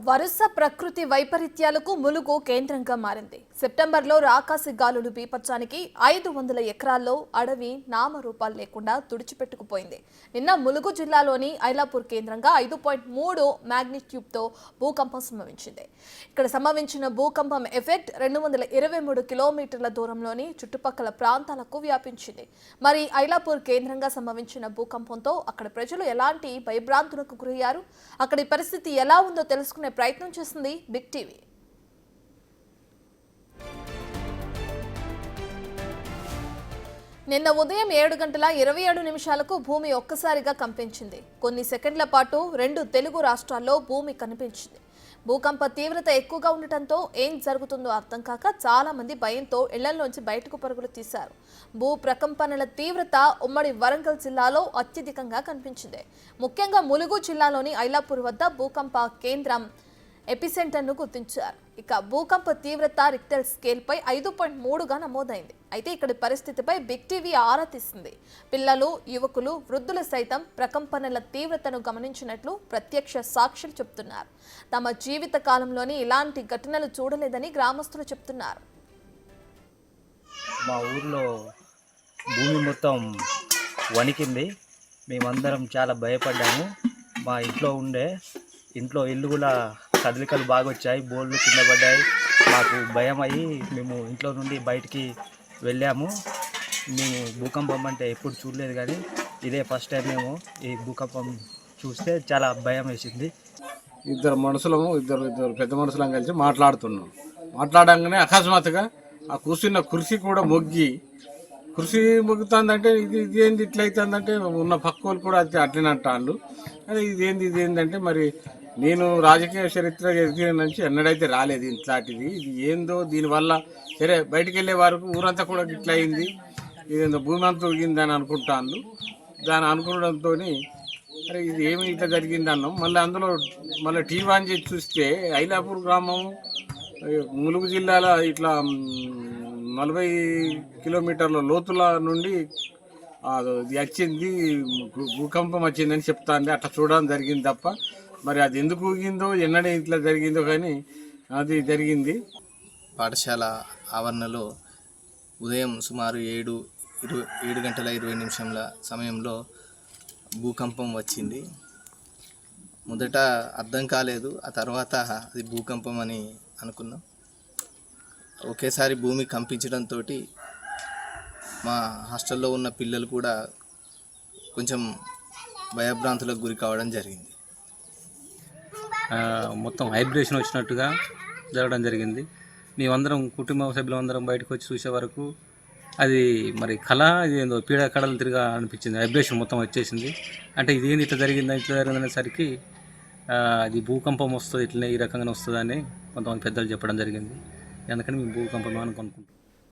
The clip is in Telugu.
వరుస ప్రకృతి వైపరీత్యాలకు ములుగు కేంద్రంగా మారింది. సెప్టెంబర్లో రాకాసి గాలులు బీపచ్చానికి 500 ఎకరాల్లో అడవి నామరూపాలు లేకుండా తుడిచిపెట్టుకుపోయింది. నిన్న ములుగు జిల్లాలోని ఐలాపూర్ కేంద్రంగా 5.3 మ్యాగ్నిట్యూడ్తో భూకంపం సంభవించింది. ఇక్కడ సంభవించిన భూకంపం ఎఫెక్ట్ 223 కిలోమీటర్ల దూరంలోని చుట్టుపక్కల ప్రాంతాలకు వ్యాపించింది. మరి ఐలాపూర్ కేంద్రంగా సంభవించిన భూకంపంతో అక్కడ ప్రజలు ఎలాంటి భయభ్రాంతులకు గురయ్యారు, అక్కడి పరిస్థితి ఎలా ఉందో తెలుసుకునే ప్రయత్నం చేసింది బిగ్ టీవీ. నిన్న ఉదయం 7:27 భూమి ఒక్కసారిగా కంపించింది. కొన్ని సెకండ్ల పాటు 2 తెలుగు రాష్ట్రాల్లో భూమి కనిపించింది. భూకంప తీవ్రత ఎక్కువగా ఉండటంతో ఏం జరుగుతుందో అర్థం కాక చాలా మంది భయంతో ఇళ్లలోంచి బయటకు పరుగులు తీశారు. భూ ప్రకంపనల తీవ్రత ఉమ్మడి వరంగల్ జిల్లాలో అత్యధికంగా కనిపించింది. ముఖ్యంగా ములుగు జిల్లాలోని ఐలాపూర్ వద్ద భూకంప కేంద్రం ఎపిసెంటర్ను గుర్తించారు. ఇక భూకంప తీవ్రత రిక్టర్ స్కేల్పై 5.3గా నమోదైంది. అయితే ఇక్కడి పరిస్థితిపై బిగ్ టీవీ ఆరా తీసింది. పిల్లలు, యువకులు, వృద్ధులు సైతం ప్రకంపనల తీవ్రతను గమనించినట్లు ప్రత్యక్ష సాక్షులు చెబుతున్నారు. తమ జీవిత కాలంలోని ఇలాంటి ఘటనలు చూడలేదని గ్రామస్తులు చెబుతున్నారు. మా ఊర్లో భూమి మొత్తం వణికింది. మేమందరం చాలా భయపడ్డాము. మా ఇంట్లో ఇల్లు కూడా కదలికలు బాగా వచ్చాయి, బోర్లు కింద పడ్డాయి. మాకు భయం అయ్యి మేము ఇంట్లో నుండి బయటికి వెళ్ళాము. మేము భూకంపం అంటే ఎప్పుడు చూడలేదు, కానీ ఇదే ఫస్ట్ టైం మేము ఈ భూకంపం చూస్తే చాలా భయం వేసింది. ఇద్దరు పెద్ద మనుషులం కలిసి మాట్లాడంగానే అకస్మాత్తుగా ఆ కూర్చున్న కుర్చీ కూడా కుర్చీ మొగ్గుతుందంటే ఇదేంది ఇట్లా అవుతుందంటే ఉన్న పక్క వాళ్ళు కూడా అట్లనే అంటాళ్ళు. అదే ఇదేందంటే మరి నేను రాజకీయ చరిత్ర ఎదిగిన నుంచి ఎన్నడైతే రాలేదు ఇట్లాంటిది. ఇది ఏందో దీనివల్ల సరే బయటికి వెళ్ళే వరకు ఊరంతా కూడా ఇట్లా అయింది, ఇదేందో భూమి అంతా ఉరిగిందని అనుకుంటాను. దాని అనుకోవడంతో అరే ఇది ఏమి ఇట్లా జరిగింది అన్నాం. మళ్ళీ టీవీ ఆన్ చేసి చూస్తే ఐలాపూర్ గ్రామం ములుగు జిల్లాలో ఇట్లా 40 కిలోమీటర్ల లోతుల నుండి వచ్చింది, భూకంపం వచ్చిందని చెప్తాంది. అట్లా చూడడం జరిగింది తప్ప మరి అది ఎందుకు ఊగిందో ఎన్నడే ఇట్లా జరిగిందో కానీ అది జరిగింది. పాఠశాల ఆవరణలో ఉదయం సుమారు 7:20 సమయంలో భూకంపం వచ్చింది. మొదట అర్థం కాలేదు, ఆ తర్వాత అది భూకంపం అని అనుకున్నాం. ఒకేసారి భూమి కంపించడంతో మా హాస్టల్లో ఉన్న పిల్లలు కూడా కొంచెం భయభ్రాంతులకు గురి కావడం జరిగింది. మొత్తం వైబ్రేషన్ వచ్చినట్టుగా జరగడం జరిగింది. మేమందరం కుటుంబ సభ్యులందరం బయటకు వచ్చి చూసే వరకు అది మరి కళ ఇదేందో పీడ కళలు తిరిగా అనిపించింది. వైబ్రేషన్ మొత్తం వచ్చేసింది. అంటే ఇదేంది ఇట్లా జరిగిందనేసరికి అది భూకంపం వస్తుంది, ఇట్లనే ఈ రకంగానే వస్తుందని కొంతమంది పెద్దలు చెప్పడం జరిగింది. అందుకని మేము భూకంపం అనుకుంటున్నాం.